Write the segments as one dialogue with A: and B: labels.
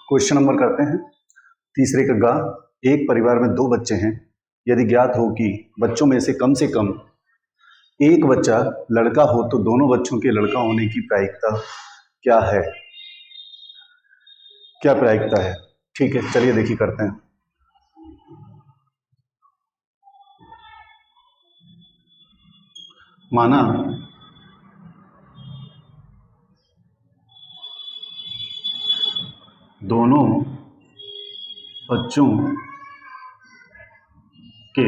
A: Question number करते हैं तीसरे का गा। एक परिवार में 2 बच्चे हैं। यदि ज्ञात हो कि बच्चों में से कम एक बच्चा लड़का हो तो दोनों बच्चों के लड़का होने की प्रायिकता क्या है? क्या प्रायिकता है? ठीक है, चलिए देखिए करते हैं। माना दोनों बच्चों के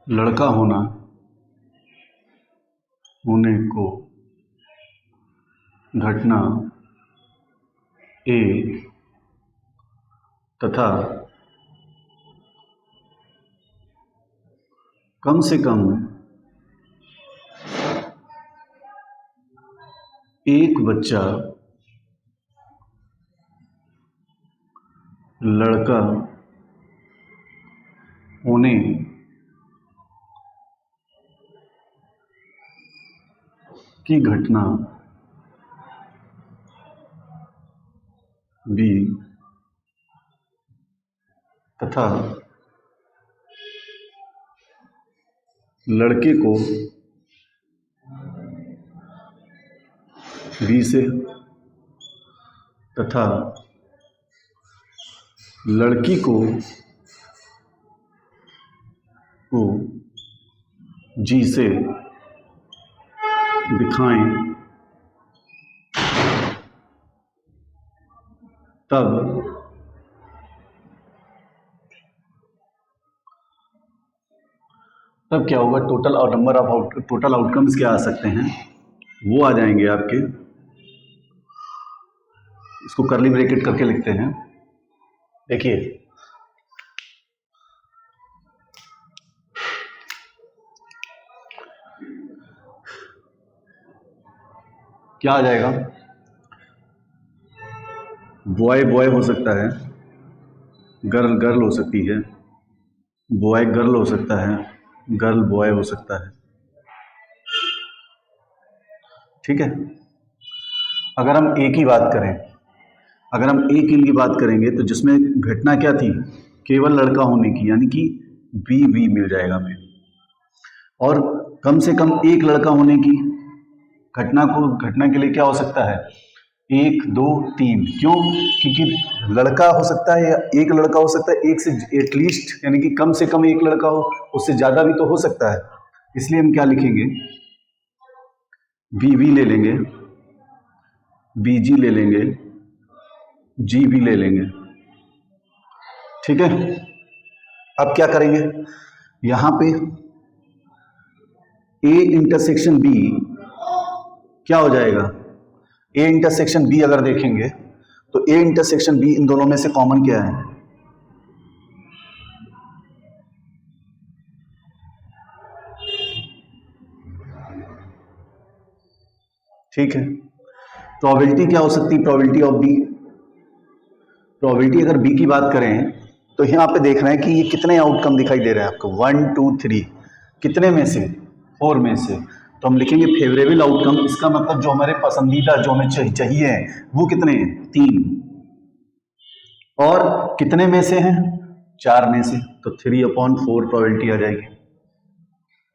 A: लड़का होने को घटना ए तथा कम से कम एक बच्चा लड़का होने की घटना बी तथा लड़के को बी से तथा लड़की को जी से दिखाएं, तब क्या होगा? टोटल आउटकम्स क्या आ सकते हैं? वो आ जाएंगे आपके, इसको कर्ली ब्रैकेट करके लिखते हैं। देखिए क्या आ जाएगा? बॉय बॉय हो सकता है, गर्ल गर्ल हो सकती है, बॉय गर्ल हो सकता है, गर्ल बॉय हो सकता है। ठीक है, अगर हम ए की बात करेंगे तो जिसमें घटना क्या थी? केवल लड़का होने की, यानी कि बी मिल जाएगा हमें। और कम से कम एक लड़का होने की घटना के लिए क्या हो सकता है? 1 2 3। क्यों? क्योंकि लड़का हो सकता है या एक लड़का हो सकता है, एक से एटलीस्ट, यानी कि कम से कम एक लड़का हो, उससे ज्यादा भी तो हो सकता है। इसलिए हम क्या लिखेंगे? बी ले लेंगे, BG ले लेंगे, GB ले लेंगे। ठीक है, अब क्या करेंगे? यहां पे A इंटरसेक्शन B क्या हो जाएगा? A इंटरसेक्शन B अगर देखेंगे तो A इंटरसेक्शन B इन दोनों में से कॉमन क्या है? ठीक है, प्रोबेबिलिटी क्या हो सकती है? प्रोबेबिलिटी अगर B की बात करें तो यहाँ पे देख रहे हैं कि ये कितने आउटकम दिखाई दे रहे हैं आपको? 1 2 3। कितने में से? 4 में से। तो हम लिखेंगे फेवरेबल आउटकम। इसका मतलब जो हमारे पसंदीदा, जो हमें चाहिए वो कितने हैं? 3। और कितने में से हैं? 4 में से। तो 3/4 प्रोबेबिलिटी आ जाएगी।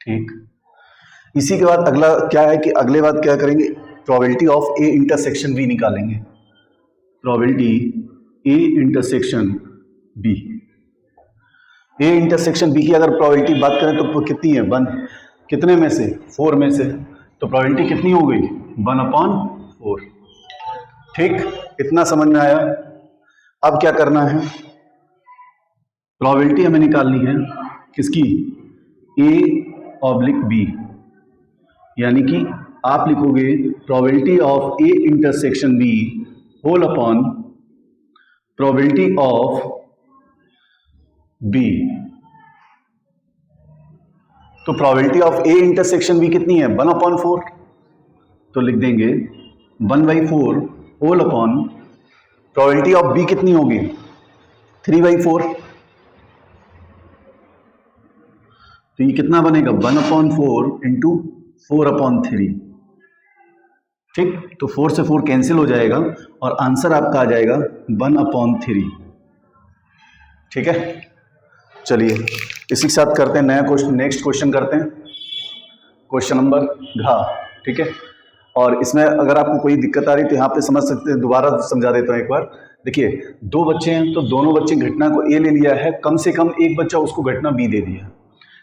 A: ठीक, इसी के बाद अगला क्या है कि अगले बात क्या करेंगे? Probability of A intersection B निकालेंगे। Probability A intersection B, A intersection B की अगर प्रोबेबिलिटी बात करें तो कितनी है? 1। कितने में से? 4 में से। तो प्रोबेबिलिटी कितनी हो गई? 1/4। ठीक, इतना समझ में आया? अब क्या करना है? प्रोबेबिलिटी हमें निकालनी है किसकी? A/B, यानी कि आप लिखोगे probability of A intersection B whole upon probability of B। तो probability of A intersection B कितनी है? 1/4। तो लिख देंगे 1/4 whole upon probability of B कितनी होगी? 3/4। तो ये कितना बनेगा 1/4 इंटू 4/3। ठीक, तो 4 से 4 कैंसिल हो जाएगा और आंसर आपका आ जाएगा 1/3। ठीक है, चलिए इसी के साथ करते हैं नया क्वेश्चन, नेक्स्ट क्वेश्चन करते हैं, क्वेश्चन नंबर हाँ। ठीक है, और इसमें अगर आपको कोई दिक्कत आ रही तो यहाँ पे समझ सकते हैं, दोबारा समझा देता हूँ एक बार। देखिए, दो बच्चे हैं तो दोनों बच्चे घटना को ए ले लिया है, कम से कम एक बच्चा उसको घटना बी दे दिया।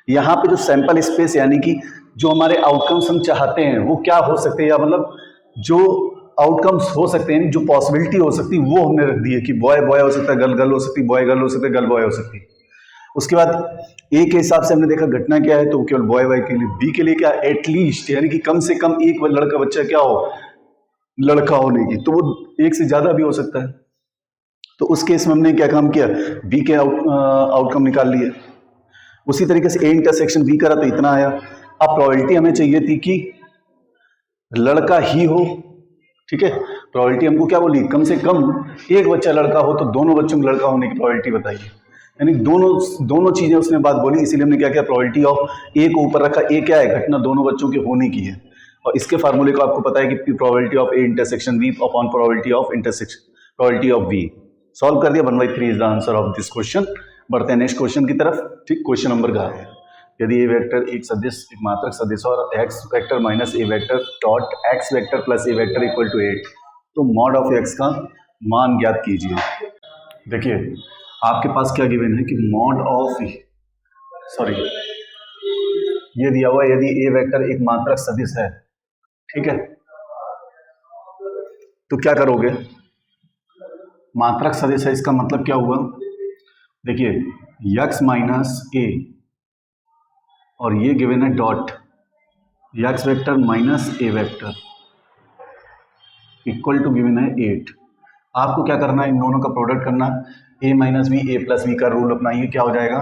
A: यहाँ पे जो सैंपल स्पेस यानी कि जो हमारे आउटकम्स हम चाहते हैं वो क्या हो सकते हैं, या मतलब जो आउटकम्स हो सकते हैं, जो पॉसिबिलिटी हो सकती है वो हमने रख दी है कि बॉय बॉय हो सकता है, गर्ल गर्ल हो सकती है, बॉय गर्ल हो सकता है, गर्ल बॉय हो सकती है। उसके बाद ए के हिसाब से हमने देखा घटना क्या है, तो केवल बॉय बॉय के लिए। बी के लिए क्या, एटलीस्ट यानी कि कम से कम एक लड़का बच्चा क्या हो, लड़का होने की, तो वो एक से ज्यादा भी हो सकता है। तो उस केस में हमने क्या काम किया, बी के आउटकम निकाल लिए। उसी तरीके से ए इंटरसेक्शन बी करा तो इतना आया। अब प्रोबेबिलिटी हमें चाहिए थी कि लड़का ही हो। ठीक है, प्रोबेबिलिटी हमको क्या बोली, कम से कम एक बच्चा लड़का हो, तो दोनों बच्चों में लड़का होने की प्रोबेबिलिटी बताइए। यानी दोनों चीजें उसने बात बोली, इसीलिए हमने क्या किया, प्रोबेबिलिटी ऑफ ए को ऊपर रखा। ए क्या है, घटना दोनों बच्चों के होने की है, और इसके फार्मूले को आपको पता है कि probability of A intersection B upon probability of intersection probability of B. Solve कर दिया, 1/3 is the answer of this question. बढ़ते हैं नेक्स्ट क्वेश्चन की तरफ। ठीक, क्वेश्चन नंबर का है, यदि ए वेक्टर एक सदिश, एक मात्रक सदिश और x vector minus a vector dot x vector plus a vector equal to 8, तो मॉड ऑफ एक्स का मान ज्ञात कीजिए। देखिए, आपके पास क्या गिवन है कि मॉड ऑफ, सॉरी, ये दिया हुआ यदि ए वेक्टर एक मात्रक सदिश है। ठीक है, तो क्या करोगे, मात्रक सदिश है इसका मतलब क्या हुआ, देखिए यक्स माइनस ए और ये गिवन है dot x vector minus a vector equal to given है 8। आपको क्या करना है, इन दोनों का प्रोडक्ट करना, ए माइनस बी ए प्लस बी का रूल अपनाइए। क्या हो जाएगा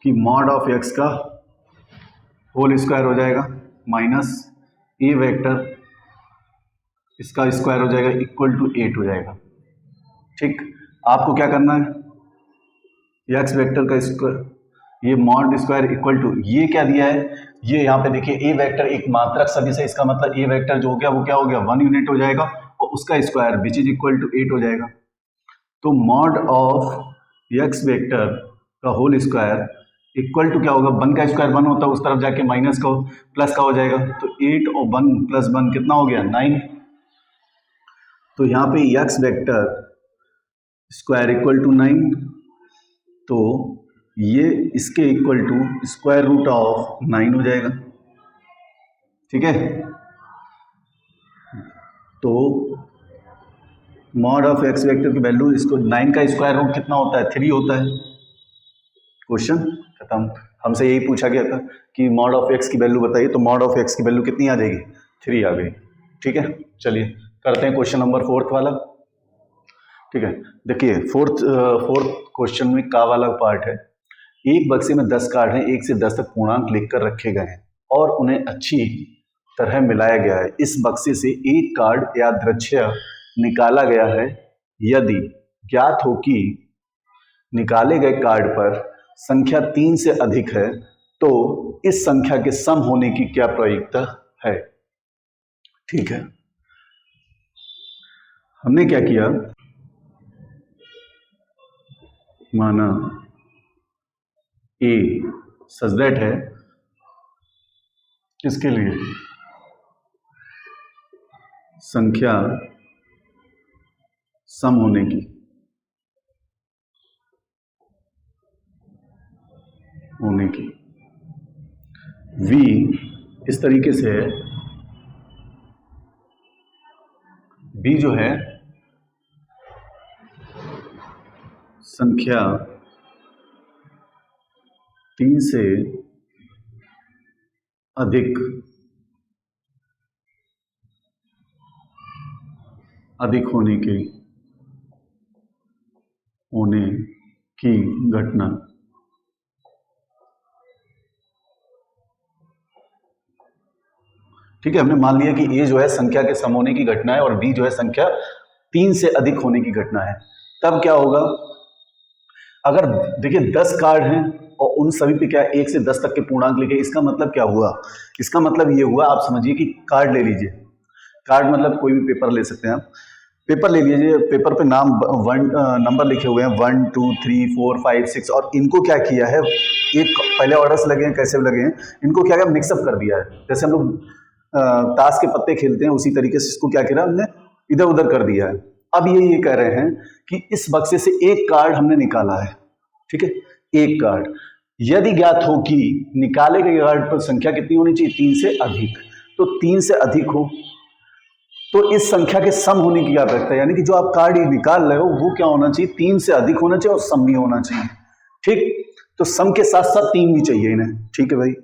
A: कि मॉड ऑफ एक्स का होल स्क्वायर हो जाएगा माइनस ए वेक्टर इसका स्क्वायर हो जाएगा इक्वल टू 8 हो जाएगा। ठीक, आपको क्या करना है, एक्स वेक्टर का स्क्वायर, ये मॉड स्क्वायर इक्वल टू, ये क्या दिया है, ये यहाँ पे देखिए ए वेक्टर एक मात्रक सदिश है, इसका मतलब ए वेक्टर जो हो गया वो क्या हो गया, 1 यूनिट हो जाएगा, और उसका square which is equal to 8 हो जाएगा। तो मॉड ऑफ एक्स वेक्टर का होल स्क्वायर इक्वल टू क्या होगा, 1 का स्क्वायर 1 होता है, उस तरफ जाके माइनस का प्लस का हो जाएगा, तो 8 और 1 प्लस 1 कितना हो गया, 9। तो यहाँ पे x vector square equal to 9, तो ये इसके equal to square root of 9 हो जाएगा। ठीक है, तो मॉड ऑफ एक्स वेक्टर की वैल्यू, इसको 9 का स्क्वायर रूट कितना होता है, 3 होता है। क्वेश्चन खत्म, हमसे यही पूछा गया था कि मॉड ऑफ एक्स की वैल्यू बताइए, तो मॉड ऑफ एक्स की वैल्यू कितनी आ जाएगी, 3 आ गई। ठीक है, चलिए करते हैं क्वेश्चन नंबर 4 वाला। ठीक है, देखिए फोर्थ क्वेश्चन में का वाला पार्ट है, एक बक्से में 10 कार्ड हैं, 1 से 10 तक पूर्णांक लिखकर रखे गए हैं और उन्हें अच्छी तरह मिलाया गया है। इस बक्से से एक कार्ड यादृच्छिक निकाला गया है। यदि ज्ञात हो कि निकाले गए कार्ड पर संख्या 3 से अधिक है, तो इस संख्या के सम होने की क्या प्रायिकता है। ठीक है, हमने क्या किया, माना ए सच दैट है, इसके लिए संख्या सम होने की v इस तरीके से है, b जो है संख्या 3 से अधिक होने की घटना। ठीक है, हमने मान लिया कि ए जो है संख्या के सम होने की घटना है और बी जो है संख्या 3 से अधिक होने की घटना है। तब क्या होगा, अगर देखिए 10 कार्ड हैं और उन सभी पे क्या 1 से 10 तक के पूर्णांक लिखे, इसका मतलब क्या हुआ, इसका मतलब ये हुआ, आप समझिए कि कार्ड ले लीजिए, कार्ड मतलब कोई भी पेपर ले सकते हैं आप, पेपर ले लीजिए, पेपर पे नाम नंबर लिखे हुए हैं 1 2 3 4 5 6, और इनको क्या किया है, एक पहले ऑर्डर से लगे हैं, कैसे लगे हैं, इनको क्या किया, मिक्सअप कर दिया है, जैसे हम लोग ताश के पत्ते खेलते हैं उसी तरीके से इसको क्या किया हमने, इधर उधर कर दिया है। अब ये कह रहे हैं कि इस बक्से से एक कार्ड हमने निकाला है, ठीक है, एक कार्ड, यदि ज्ञात हो कि निकाले गए कार्ड पर संख्या कितनी होनी चाहिए, 3 से अधिक, तो 3 से अधिक हो तो इस संख्या के सम होने की क्या आवश्यकता है, यानी कि जो आप कार्ड निकाल रहे हो वो क्या होना चाहिए, 3 से अधिक होना चाहिए और सम भी होना चाहिए, ठीक, तो सम के साथ साथ 3 भी चाहिए इन्हें, ठीक है भाई।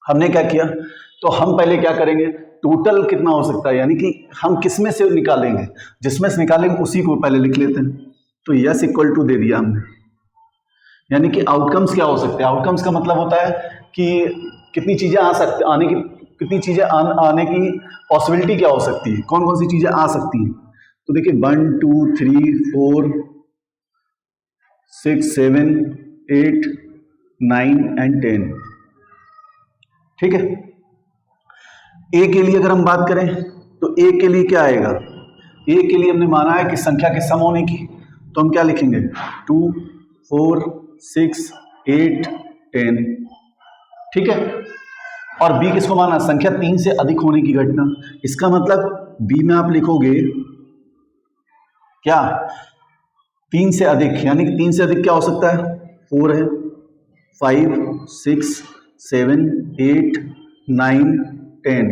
A: हमने क्या किया, तो हम पहले क्या करेंगे, टोटल कितना हो सकता है, यानी कि हम किस में से निकालेंगे, जिसमें से निकालेंगे उसी को पहले लिख लेते हैं, तो यस इक्वल टू दे दिया हमने, यानी कि आउटकम्स क्या हो सकते हैं, आउटकम्स का मतलब होता है कि कितनी चीजें आ सकती, आने की कितनी चीजें आने की पॉसिबिलिटी क्या हो सकती है, कौन कौन सी चीजें आ सकती हैं, तो देखिए 1 2 3 4 6 7 8 9 एंड 10, ठीक है। ए के लिए अगर हम बात करें तो ए के लिए क्या आएगा, ए के लिए हमने माना है कि संख्या के सम होने की, तो हम क्या लिखेंगे 2 4 6 8 10, ठीक है। और बी किसको माना, संख्या 3 से अधिक होने की घटना, इसका मतलब बी में आप लिखोगे क्या 3 से अधिक, यानी कि 3 से अधिक क्या हो सकता है, 4 है, 5 6 7 8 9 10,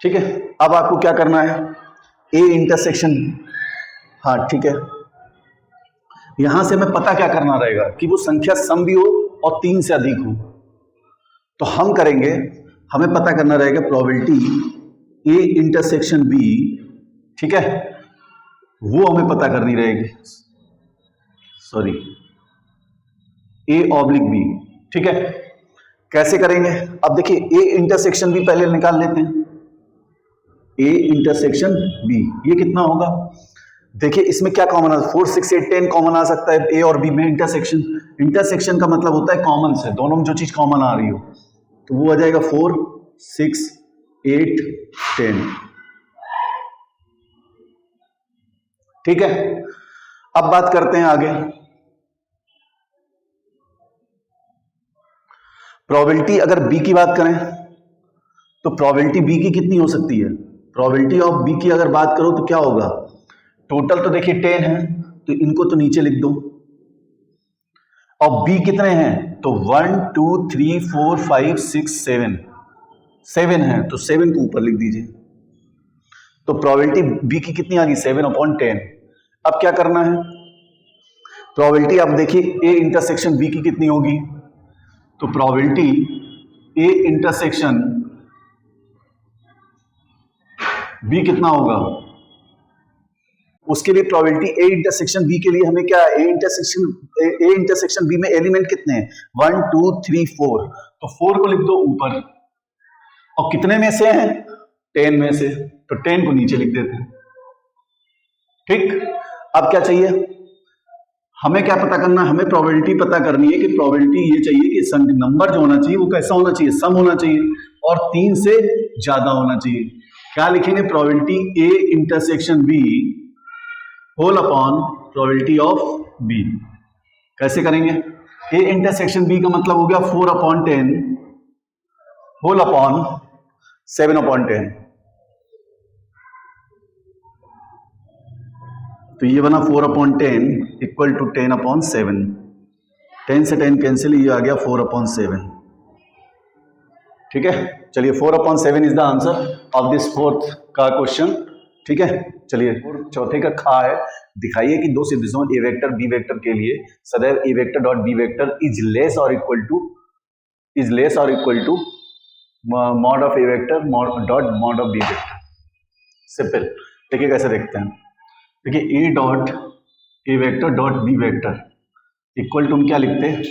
A: ठीक है। अब आपको क्या करना है, ए इंटरसेक्शन, हाँ ठीक है, यहां से हमें पता क्या करना रहेगा कि वो संख्या सम भी हो और 3 से अधिक हो, तो हम करेंगे, हमें पता करना रहेगा प्रोबेबिलिटी ए इंटरसेक्शन बी, ठीक है, वो हमें पता करनी रहेगी, सॉरी ए ऑब्लिक बी, ठीक है। कैसे करेंगे, अब देखिए ए इंटरसेक्शन बी पहले निकाल लेते हैं, ए इंटरसेक्शन बी ये कितना होगा, देखिए इसमें क्या कॉमन आ, 4 6 8 10 कॉमन आ सकता है ए और बी में, इंटरसेक्शन, इंटरसेक्शन का मतलब होता है कॉमन से, दोनों में जो चीज कॉमन आ रही हो, तो वो आ जाएगा 4 6 8 10, ठीक है। अब बात करते हैं आगे, प्रोबेबिलिटी अगर बी की बात करें तो प्रोबेबिलिटी बी की कितनी हो सकती है, प्रोबेबिलिटी ऑफ बी की अगर बात करो तो क्या होगा, टोटल तो देखिए 10 है, तो इनको तो नीचे लिख दो, और बी कितने हैं, तो 1 2 3 4 5 6 7 है, तो 7 को ऊपर लिख दीजिए, तो प्रोबेबिलिटी बी की कितनी आ गई 7/10। अब क्या करना है, प्रोबेबिलिटी अब देखिए ए इंटरसेक्शन बी की कितनी होगी, तो प्रोबेबिलिटी ए इंटरसेक्शन बी कितना होगा, उसके लिए प्रोबेबिलिटी ए इंटरसेक्शन बी के लिए हमें क्या, ए इंटरसेक्शन बी में एलिमेंट कितने हैं 1 2 3 4, तो 4 को लिख दो ऊपर, और कितने में से हैं 10 में से, तो 10 को नीचे लिख देते हैं, ठीक। अब क्या चाहिए, हमें क्या पता करना, हमें प्रोबेबिलिटी पता करनी है कि प्रोबेबिलिटी ये चाहिए कि नंबर जो होना चाहिए वो कैसा होना चाहिए, सम होना चाहिए और 3 से ज्यादा होना चाहिए। क्या लिखेंगे, probability A intersection B whole upon probability of B, कैसे करेंगे, ए इंटरसेक्शन बी का मतलब हो गया 4/10 होल अपॉन 7/10, तो ये बना 4/10 इक्वल टू 10/7, 10 से 10 कैंसिल, ये आ गया 4/7, ठीक है। चलिए 4/7 is the answer of this fourth का क्वेश्चन, ठीक है। चलिए चौथे का खा है, दिखाइए कि दो सदिशों ए वेक्टर बी वेक्टर के लिए सदैव A vector dot B vector is less और equal to mod of A vector dot mod of B vector. Simple, देखिए कैसे देखते हैं, देखिए A dot A vector dot B vector equal to हम क्या लिखते हैं,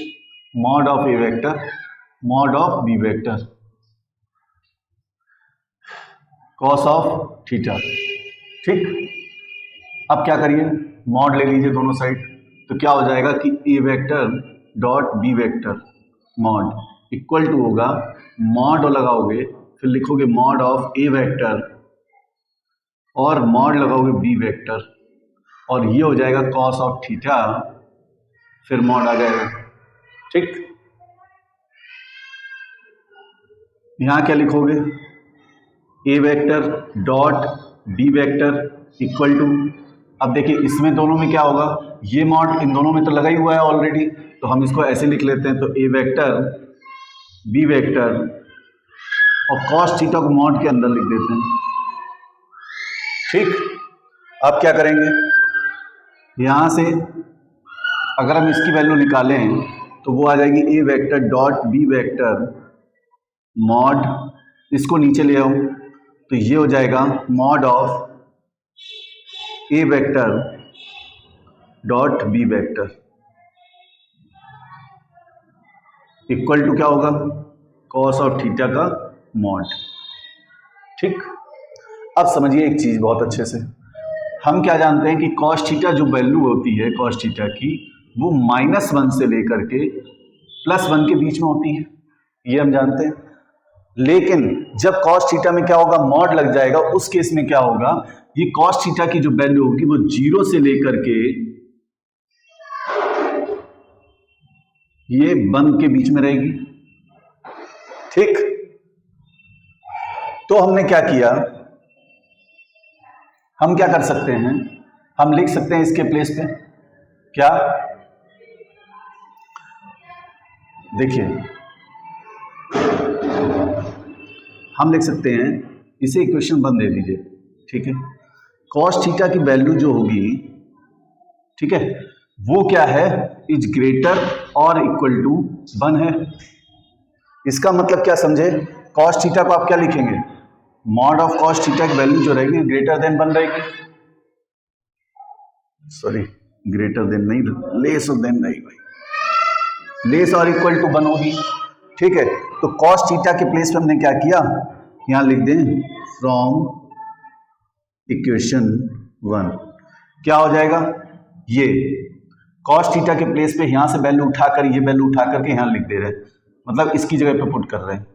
A: mod of A vector mod of B vector cos of theta, ठीक। अब क्या करिए, मॉड ले लीजिए दोनों साइड, तो क्या हो जाएगा कि A vector dot B vector mod equal to होगा, मॉड लगाओगे फिर लिखोगे मॉड ऑफ ए वेक्टर और मॉड लगाओगे बी वेक्टर और ये हो जाएगा कॉस ऑफ थीटा, फिर मॉड आ जाएगा। ठीक, यहां क्या लिखोगे, A vector dot B vector equal to, अब देखिए इसमें दोनों में क्या होगा, ये मॉड इन दोनों में तो लगा ही हुआ है ऑलरेडी, तो हम इसको ऐसे लिख लेते हैं, तो ए वेक्टर बी वेक्टर और कॉस थीटा को मॉड के अंदर लिख देते हैं। ठीक, अब क्या करेंगे, यहां से अगर हम इसकी वैल्यू निकालें तो वो आ जाएगी A vector dot B vector mod, इसको नीचे ले आओ तो ये हो जाएगा mod of A vector dot B vector equal to क्या होगा, कॉस ऑफ थीटा का मॉड। ठीक, अब समझिए एक चीज बहुत अच्छे से, हम क्या जानते हैं कि कॉस थीटा जो वैल्यू होती है कॉस थीटा की, वो -1 से लेकर के +1 के बीच में होती है, ये हम जानते हैं। लेकिन जब कॉस थीटा में क्या होगा, मॉड लग जाएगा, उस केस में क्या होगा, ये कॉस थीटा की जो वैल्यू होगी वो 0 से लेकर के ये 1 के बीच में रहेगी। ठीक, तो हमने क्या किया, हम क्या कर सकते हैं, हम लिख सकते हैं इसके प्लेस पे क्या, देखिए हम लिख सकते हैं, इसे इक्वेशन 1 दे दीजिए। ठीक है, कॉस थीटा की वैल्यू जो होगी, ठीक है, वो क्या है, इज ग्रेटर और इक्वल टू 1 है। इसका मतलब क्या समझे, कॉस थीटा को आप क्या लिखेंगे, मॉड ऑफ कॉस थीटा की वैल्यू जो रहेगी ग्रेटर देन 1 रहेगी, सॉरी ग्रेटर देन नहीं, लेस देन रहेगी, लेस और इक्वल टू 1 होगी। ठीक है, तो कॉस थीटा के प्लेस पे हमने क्या किया, यहां लिख दें फ्रॉम इक्वेशन 1, क्या हो जाएगा, ये कॉस थीटा के प्लेस पे यहां से वैल्यू उठाकर ये वैल्यू उठा करके यहां लिख दे रहे हैं, मतलब इसकी जगह पे पुट कर रहे हैं,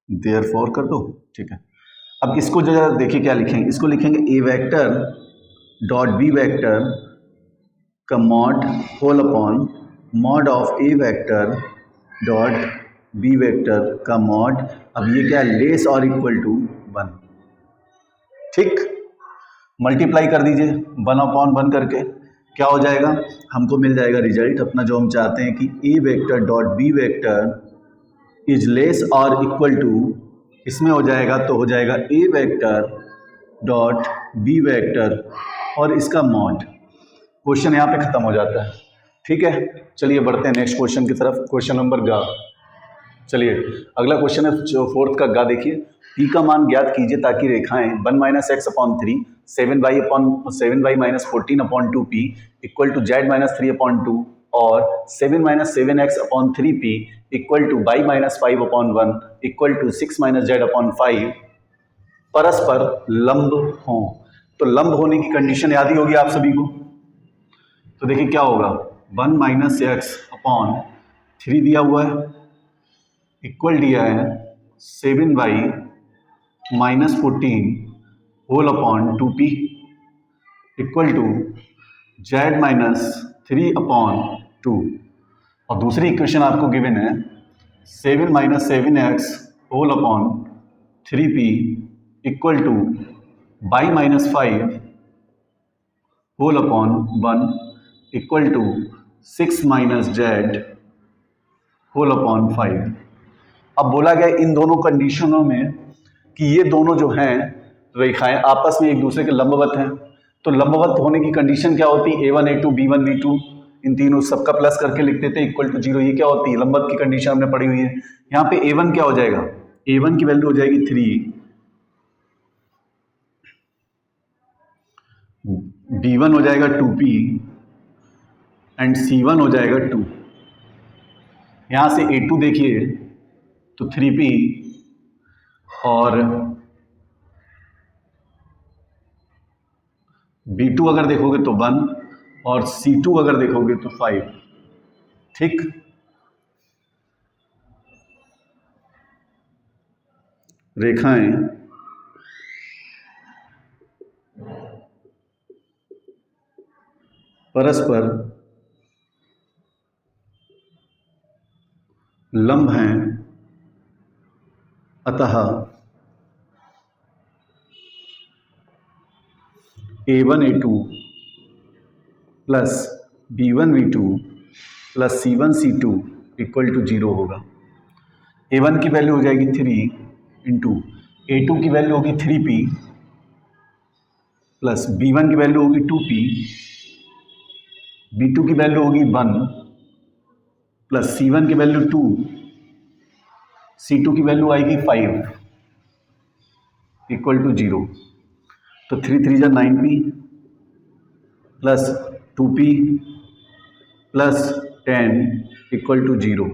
A: देयरफॉर कर दो। ठीक है, अब इसको जरा देखिए क्या लिखेंगे, इसको लिखेंगे a vector dot B vector का mod whole upon mod of A vector dot B vector का मॉड, अब ये क्या है, लेस और इक्वल टू 1। ठीक, मल्टीप्लाई कर दीजिए 1/1 करके, क्या हो जाएगा, हमको मिल जाएगा रिजल्ट अपना जो हम चाहते हैं कि A vector dot B vector is less और इक्वल टू, इसमें हो जाएगा तो हो जाएगा A vector dot B vector और इसका मॉड। क्वेश्चन यहाँ पे खत्म हो जाता है। ठीक है, चलिए बढ़ते हैं नेक्स्ट क्वेश्चन की तरफ, क्वेश्चन नंबर गा। चलिए अगला क्वेश्चन है जो 4th का गा, देखिए p का मान ज्ञात कीजिए ताकि रेखाएं 1 - x/3 7y - 14/2p equal to z - 3/2 और 7 - 7x/3p equal to y - 5/1 equal to 6 - z/5 परस्पर लंब हों। तो लंब होने की कंडीशन याद ही होगी आप सभी को, तो देखिए क्या होगा, 1 - x/3 दिया हुआ है इक्वल दिया है 7y - 14 whole upon 2p equal to z - 3/2 और दूसरी इक्वेशन आपको गिवन है 7 - 7x whole upon 3p equal to y - 5 whole upon 1 equal to 6 - z whole upon 5। अब बोला गया इन दोनों कंडीशनों में कि ये दोनों जो हैं रेखाएं आपस में एक दूसरे के लंबवत हैं, तो लंबवत होने की कंडीशन क्या होती है, a1 a2 b1 b2 इन तीनों सबका प्लस करके लिख देते हैं इक्वल टू 0। ये क्या होती है, लंबवत की कंडीशन हमने पढ़ी हुई है। यहाँ पे a1 क्या हो जाएगा, a1 की वैल्यू हो जाएगी 3, b1 हो जाएगा 2p एंड c1 हो जाएगा 2। यहाँ से a2 देखिए तो 3p और B2 अगर देखोगे तो 1 और C2 अगर देखोगे तो 5। ठीक, रेखाएं परस्पर लंब हैं, अतः A1 A2 plus B1 B2 plus C1 C2 equal to 0 होगा। A1 की वैल्यू हो जाएगी 3 इंटू A2 की वैल्यू होगी 3P प्लस B1 की वैल्यू होगी 2P, B2 की वैल्यू होगी 1 प्लस C1 की वैल्यू 2, C2 की वैल्यू आएगी 5 इक्वल टू 0। तो 3 3 जा 9P plus 2P plus 10 equal to 0।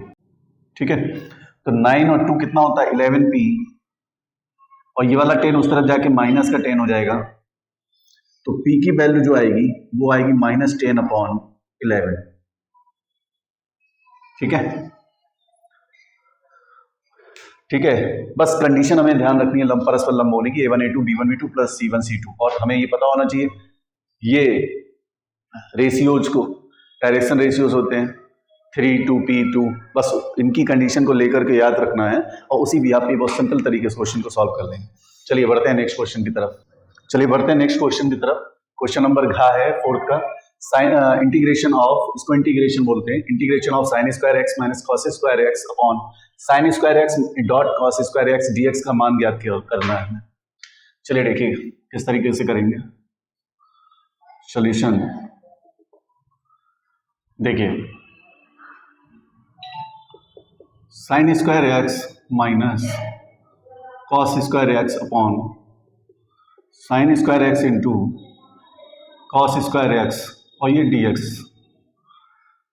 A: ठीक है, तो 9 और 2 कितना होता है 11P, और ये वाला 10 उस तरफ जाके माइनस का 10 हो जाएगा, तो P की वैल्यू जो आएगी वो आएगी -10/11। ठीक है, ठीक है, बस कंडीशन हमें ध्यान रखनी है लंब परस्पर लंब होने की, A1 A2 B1 B2 plus C1 C2, और हमें ये पता होना चाहिए ये रेशियोज को डायरेक्शन रेशियोज होते हैं 3 2P 2, बस इनकी कंडीशन को लेकर के याद रखना है, और उसी भी आप ये बहुत सिंपल तरीके से क्वेश्चन को सॉल्व कर लेंगे। चलिए बढ़ते हैं नेक्स्ट क्वेश्चन की तरफ। क्वेश्चन नंबर घ है 4th का, साइन इंटीग्रेशन ऑफ, इसको इंटीग्रेशन बोलते हैं, integration of sine square x minus cos square x upon sine square x dot cos square x dx का मान ज्ञात करना है। चलिए देखिए किस तरीके से करेंगे सॉल्यूशन। देखिए sign square x minus cos square x upon sine square x into cos square x, और ये dx।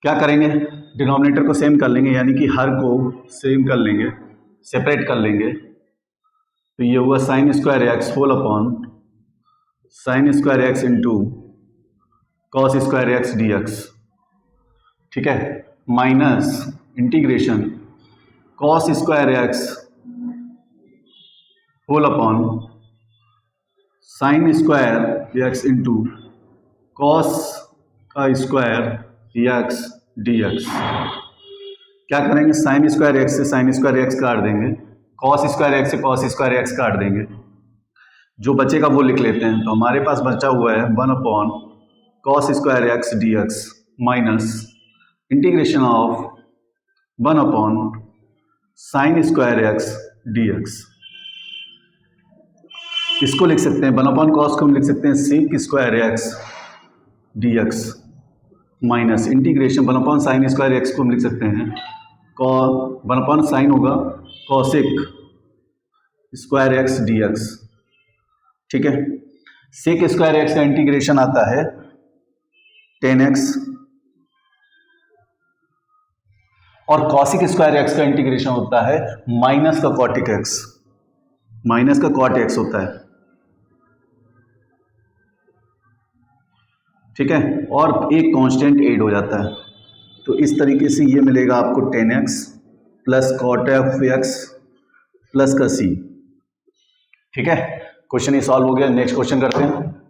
A: क्या करेंगे, डिनोमिनेटर को सेम कर लेंगे, यानी कि हर को सेम कर लेंगे, सेपरेट कर लेंगे, तो ये हुआ sine square x whole upon sine square x into cos square x dx। ठीक है, minus integration cos square x whole upon sine square x into cos का स्क्वायर एक्स dx। क्या करेंगे, साइन स्क्वायर एक्स से sine square x काट देंगे, cos square x से cos square x काट देंगे, जो बचेगा वो लिख लेते हैं। तो हमारे पास बचा हुआ है 1 upon cos square x dx minus integration of 1 अपॉन साइन स्क्वायर एक्स dx। इसको लिख सकते हैं 1 अपॉन कॉस को हम लिख सकते हैं sec square x dx minus integration 1 अपॉन साइन स्क्वायर एक्स को हम लिख सकते हैं 1 अपॉन साइन होगा कॉसेक स्क्वायर एक्स dx। ठीक है, सेक स्क्वायर एक्स का इंटीग्रेशन आता है 10x, और कॉसिक स्क्वायर एक्स का इंटीग्रेशन होता है माइनस का कॉटिक एक्स, माइनस का कॉट एक्स होता है। ठीक है, और एक कांस्टेंट ऐड हो जाता है, तो इस तरीके से ये मिलेगा आपको 10x plus cot F x plus का c। ठीक है, क्वेश्चन ये सॉल्व हो गया। नेक्स्ट क्वेश्चन करते हैं।